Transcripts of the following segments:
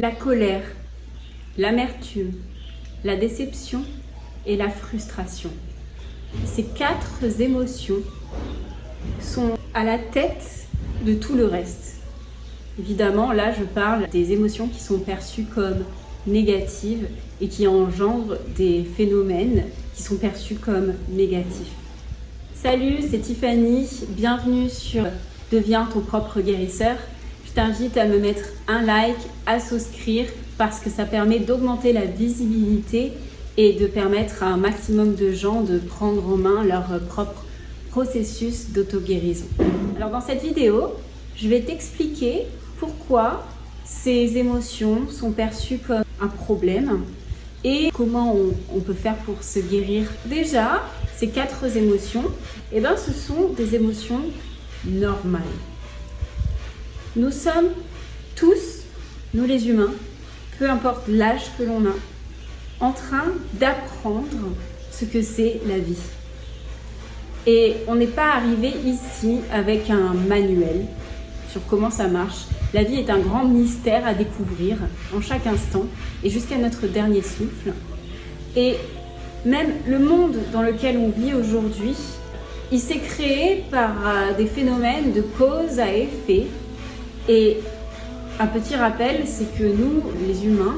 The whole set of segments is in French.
La colère, l'amertume, la déception et la frustration. Ces 4 émotions sont à la tête de tout le reste. Évidemment, là, je parle des émotions qui sont perçues comme négatives et qui engendrent des phénomènes qui sont perçus comme négatifs. Salut, c'est Tiffany, bienvenue sur Deviens ton propre guérisseur. Je t'invite à me mettre un like, à souscrire parce que ça permet d'augmenter la visibilité et de permettre à un maximum de gens de prendre en main leur propre processus d'auto-guérison. Alors dans cette vidéo, je vais t'expliquer pourquoi ces émotions sont perçues comme un problème et comment on peut faire pour se guérir. Déjà, ces 4 émotions, ce sont des émotions normales. Nous sommes tous, nous les humains, peu importe l'âge que l'on a, en train d'apprendre ce que c'est la vie. Et on n'est pas arrivé ici avec un manuel sur comment ça marche. La vie est un grand mystère à découvrir en chaque instant et jusqu'à notre dernier souffle. Et même le monde dans lequel on vit aujourd'hui, il s'est créé par des phénomènes de cause à effet. Et un petit rappel, c'est que nous, les humains,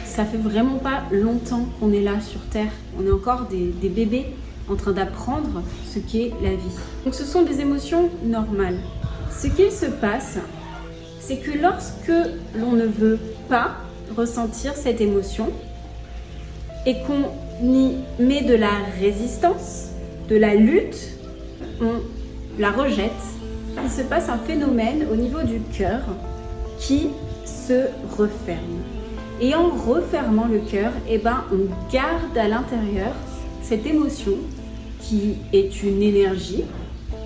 ça fait vraiment pas longtemps qu'on est là sur Terre. On est encore des bébés en train d'apprendre ce qu'est la vie. Donc ce sont des émotions normales. Ce qu'il se passe, c'est que lorsque l'on ne veut pas ressentir cette émotion et qu'on y met de la résistance, de la lutte, on la rejette. Il se passe un phénomène au niveau du cœur qui se referme. Et en refermant le cœur, on garde à l'intérieur cette émotion qui est une énergie.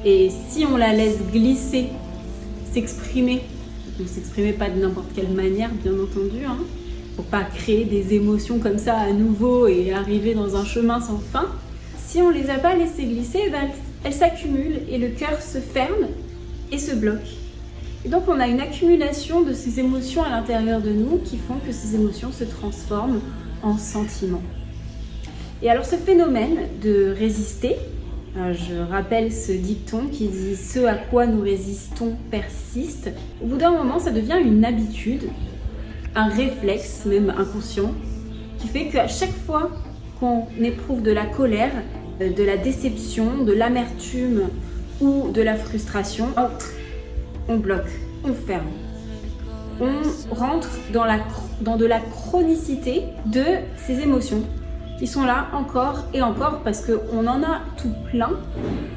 Et si on la laisse glisser, s'exprimer, ne s'exprimer pas de n'importe quelle manière, bien entendu, pour pas créer des émotions comme ça à nouveau et arriver dans un chemin sans fin. Si on les a pas laissées glisser, elles s'accumulent et le cœur se ferme et se bloque. Et donc on a une accumulation de ces émotions à l'intérieur de nous qui font que ces émotions se transforment en sentiments. Et alors ce phénomène de résister, je rappelle ce dicton qui dit « ce à quoi nous résistons persiste », au bout d'un moment ça devient une habitude, un réflexe même inconscient, qui fait qu'à chaque fois qu'on éprouve de la colère, de la déception, de l'amertume ou de la frustration, on bloque, on ferme. On rentre dans de la chronicité de ces émotions qui sont là encore et encore parce qu'on en a tout plein.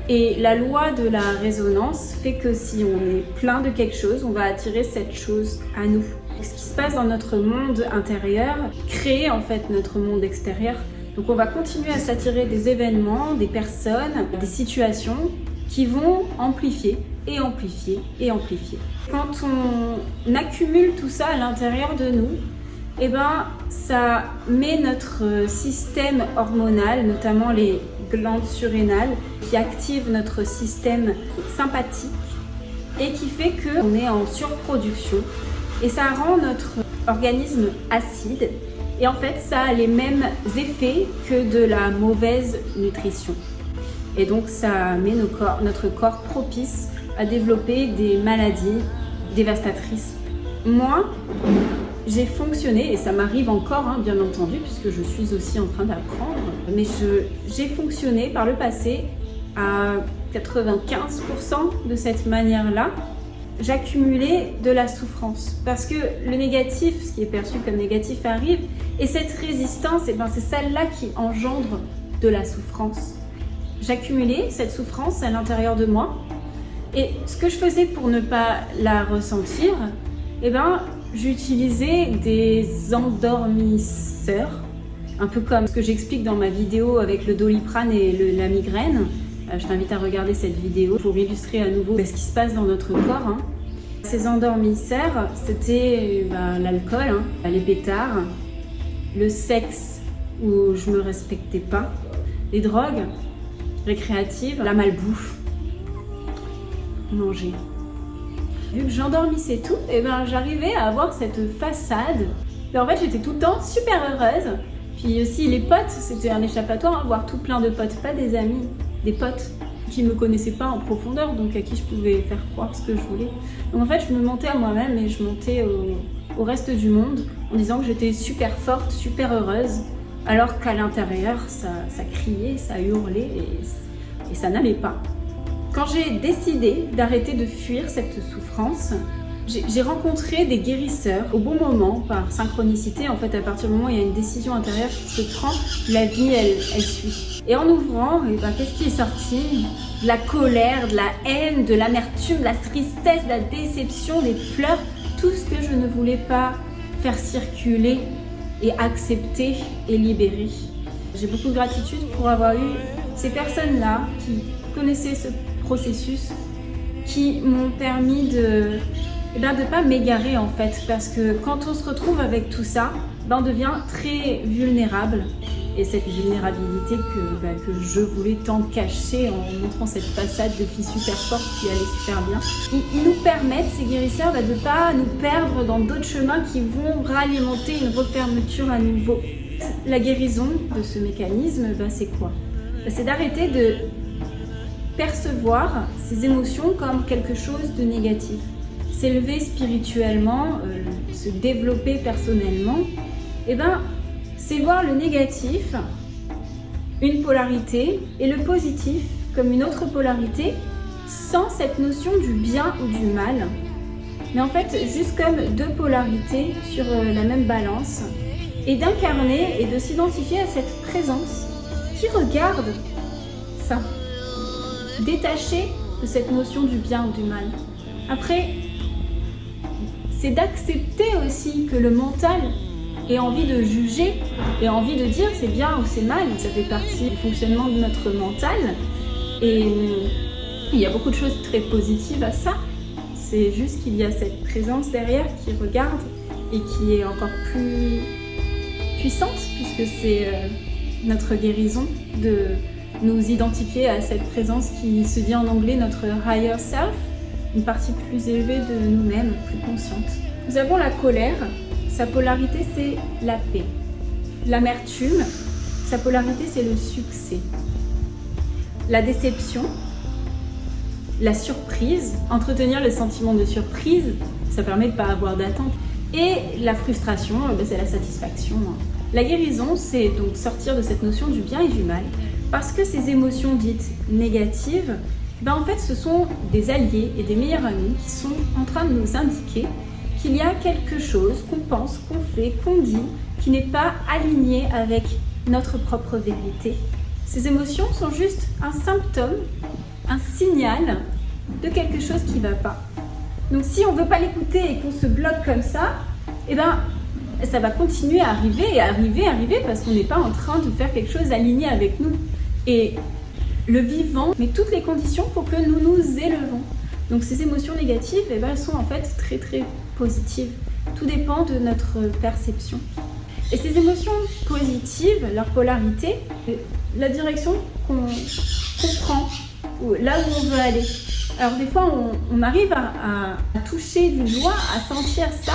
Et la loi de la résonance fait que si on est plein de quelque chose, on va attirer cette chose à nous. Ce qui se passe dans notre monde intérieur crée en fait notre monde extérieur. Donc on va continuer à s'attirer des événements, des personnes, des situations qui vont amplifier et amplifier et amplifier. Quand on accumule tout ça à l'intérieur de nous, ça met notre système hormonal, notamment les glandes surrénales, qui activent notre système sympathique et qui fait qu'on est en surproduction et ça rend notre organisme acide. Et en fait, ça a les mêmes effets que de la mauvaise nutrition. Et donc, ça met notre corps propice à développer des maladies dévastatrices. Moi, j'ai fonctionné, et ça m'arrive encore, bien entendu, puisque je suis aussi en train d'apprendre, mais j'ai fonctionné par le passé à 95% de cette manière-là. J'accumulais de la souffrance parce que le négatif, ce qui est perçu comme négatif arrive et cette résistance, c'est celle-là qui engendre de la souffrance. J'accumulais cette souffrance à l'intérieur de moi et ce que je faisais pour ne pas la ressentir, j'utilisais des endormisseurs, un peu comme ce que j'explique dans ma vidéo avec le Doliprane et la migraine. Je t'invite à regarder cette vidéo pour illustrer à nouveau ce qui se passe dans notre corps. Ces endormisseurs, c'était l'alcool, les pétards, le sexe où je me respectais pas, les drogues récréatives, la malbouffe, manger. Vu que j'endormissais tout, et ben j'arrivais à avoir cette façade. Et en fait, j'étais tout le temps super heureuse. Puis aussi les potes, c'était un échappatoire, voir tout plein de potes, pas des amis, des potes qui ne me connaissaient pas en profondeur, donc à qui je pouvais faire croire ce que je voulais. Donc en fait, je me mentais à moi-même et je mentais au reste du monde en disant que j'étais super forte, super heureuse, alors qu'à l'intérieur, ça criait, ça hurlait et ça n'allait pas. Quand j'ai décidé d'arrêter de fuir cette souffrance, j'ai rencontré des guérisseurs au bon moment, par synchronicité. En fait, à partir du moment où il y a une décision intérieure qui se prend, la vie, elle suit. Et en ouvrant, qu'est-ce qui est sorti? De la colère, de la haine, de l'amertume, de la tristesse, de la déception, des pleurs, tout ce que je ne voulais pas faire circuler et accepter et libérer. J'ai beaucoup de gratitude pour avoir eu ces personnes-là qui connaissaient ce processus, qui m'ont permis de pas m'égarer en fait, parce que quand on se retrouve avec tout ça, on devient très vulnérable. Et cette vulnérabilité que je voulais tant cacher en montrant cette façade de fille super forte qui allait super bien, ils nous permettent, ces guérisseurs, de ne pas nous perdre dans d'autres chemins qui vont réalimenter une refermeture à nouveau. La guérison de ce mécanisme, c'est quoi? C'est d'arrêter de percevoir ces émotions comme quelque chose de négatif. S'élever spirituellement, se développer personnellement, c'est voir le négatif, une polarité, et le positif comme une autre polarité, sans cette notion du bien ou du mal, mais en fait juste comme deux polarités sur la même balance, et d'incarner et de s'identifier à cette présence qui regarde ça, détaché de cette notion du bien ou du mal. Après, c'est d'accepter aussi que le mental ait envie de juger et envie de dire c'est bien ou c'est mal. Ça fait partie du fonctionnement de notre mental. Et il y a beaucoup de choses très positives à ça. C'est juste qu'il y a cette présence derrière qui regarde et qui est encore plus puissante, puisque c'est notre guérison de nous identifier à cette présence qui se dit en anglais notre higher self, une partie plus élevée de nous-mêmes, plus consciente. Nous avons la colère, sa polarité c'est la paix. L'amertume, sa polarité c'est le succès. La déception, la surprise, entretenir le sentiment de surprise, ça permet de ne pas avoir d'attente. Et la frustration, c'est la satisfaction. La guérison, c'est donc sortir de cette notion du bien et du mal, parce que ces émotions dites négatives, en fait, ce sont des alliés et des meilleurs amis qui sont en train de nous indiquer qu'il y a quelque chose qu'on pense, qu'on fait, qu'on dit, qui n'est pas aligné avec notre propre vérité. Ces émotions sont juste un symptôme, un signal de quelque chose qui ne va pas. Donc si on ne veut pas l'écouter et qu'on se bloque comme ça, ça va continuer à arriver, parce qu'on n'est pas en train de faire quelque chose aligné avec nous. Et le vivant met toutes les conditions pour que nous nous élevons. Donc ces émotions négatives, elles sont en fait très très positives. Tout dépend de notre perception. Et ces émotions positives, leur polarité, la direction qu'on prend, là où on veut aller. Alors des fois, on arrive à toucher du doigt, à sentir ça.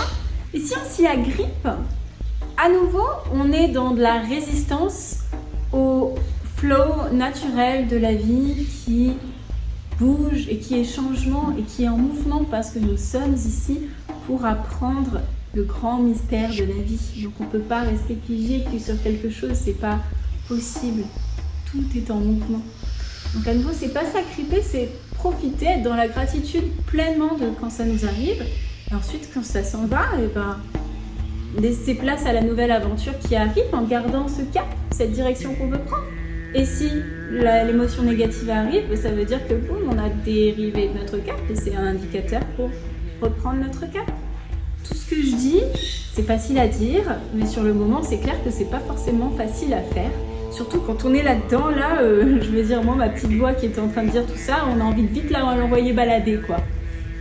Et si on s'y agrippe, à nouveau, on est dans de la résistance au flow naturel de la vie qui bouge et qui est changement et qui est en mouvement, parce que nous sommes ici pour apprendre le grand mystère de la vie. Donc on ne peut pas rester figé sur quelque chose, c'est pas possible. Tout est en mouvement. Donc à nouveau, c'est pas s'agripper, c'est profiter, être dans la gratitude pleinement de quand ça nous arrive. Et ensuite, quand ça s'en va, laisser place à la nouvelle aventure qui arrive en gardant ce cap, cette direction qu'on veut prendre. Et si l'émotion négative arrive, ça veut dire que boum, on a dérivé de notre cap et c'est un indicateur pour reprendre notre cap. Tout ce que je dis, c'est facile à dire, mais sur le moment, c'est clair que c'est pas forcément facile à faire. Surtout quand on est là-dedans, je veux dire, moi, ma petite voix qui était en train de dire tout ça, on a envie de vite l'envoyer balader, quoi.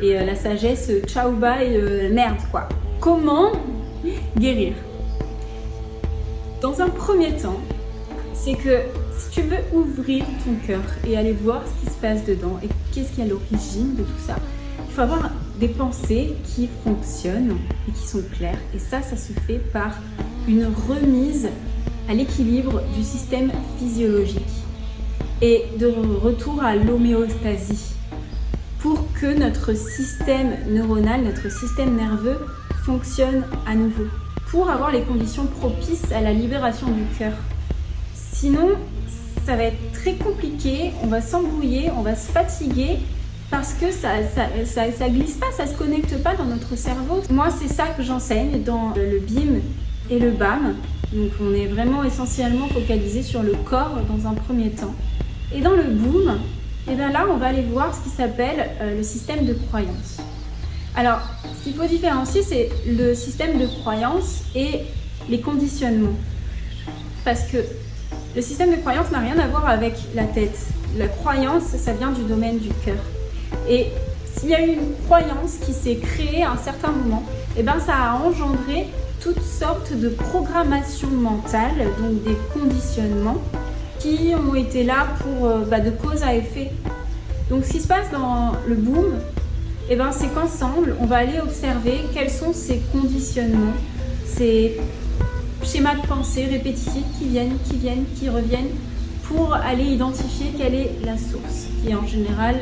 Et la sagesse, ciao, bye, merde, quoi. Comment guérir? Dans un premier temps, c'est que si tu veux ouvrir ton cœur et aller voir ce qui se passe dedans et qu'est-ce qui est à l'origine de tout ça, il faut avoir des pensées qui fonctionnent et qui sont claires. Et ça se fait par une remise à l'équilibre du système physiologique et de retour à l'homéostasie pour que notre système neuronal, notre système nerveux fonctionne à nouveau, pour avoir les conditions propices à la libération du cœur. Sinon, ça va être très compliqué, on va s'embrouiller, on va se fatiguer parce que ça glisse pas, ça se connecte pas dans notre cerveau. Moi, c'est ça que j'enseigne dans le BIM et le BAM. Donc on est vraiment essentiellement focalisé sur le corps dans un premier temps. Et dans le BOOM, et bien là, on va aller voir ce qui s'appelle le système de croyance. Alors, ce qu'il faut différencier, c'est le système de croyance et les conditionnements. Parce que le système de croyance n'a rien à voir avec la tête. La croyance, ça vient du domaine du cœur. Et s'il y a eu une croyance qui s'est créée à un certain moment, et bien ça a engendré toutes sortes de programmations mentales, donc des conditionnements, qui ont été là pour de cause à effet. Donc ce qui se passe dans le BOOM, et ben, c'est qu'ensemble, on va aller observer quels sont ces conditionnements, ces schémas de pensée répétitifs qui reviennent, pour aller identifier quelle est la source, qui est en général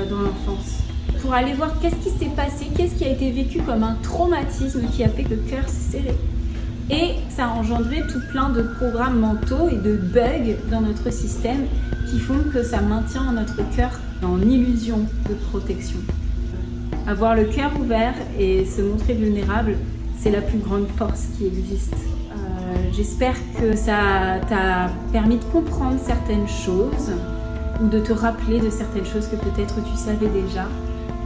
dans l'enfance. Pour aller voir qu'est-ce qui s'est passé, qu'est-ce qui a été vécu comme un traumatisme qui a fait que le cœur s'est serré. Et ça a engendré tout plein de programmes mentaux et de bugs dans notre système qui font que ça maintient notre cœur en illusion de protection. Avoir le cœur ouvert et se montrer vulnérable, c'est la plus grande force qui existe. J'espère que ça t'a permis de comprendre certaines choses ou de te rappeler de certaines choses que peut-être tu savais déjà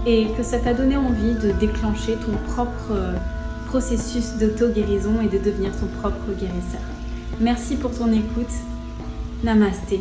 et que ça t'a donné envie de déclencher ton propre processus d'auto-guérison et de devenir ton propre guérisseur. Merci pour ton écoute. Namasté.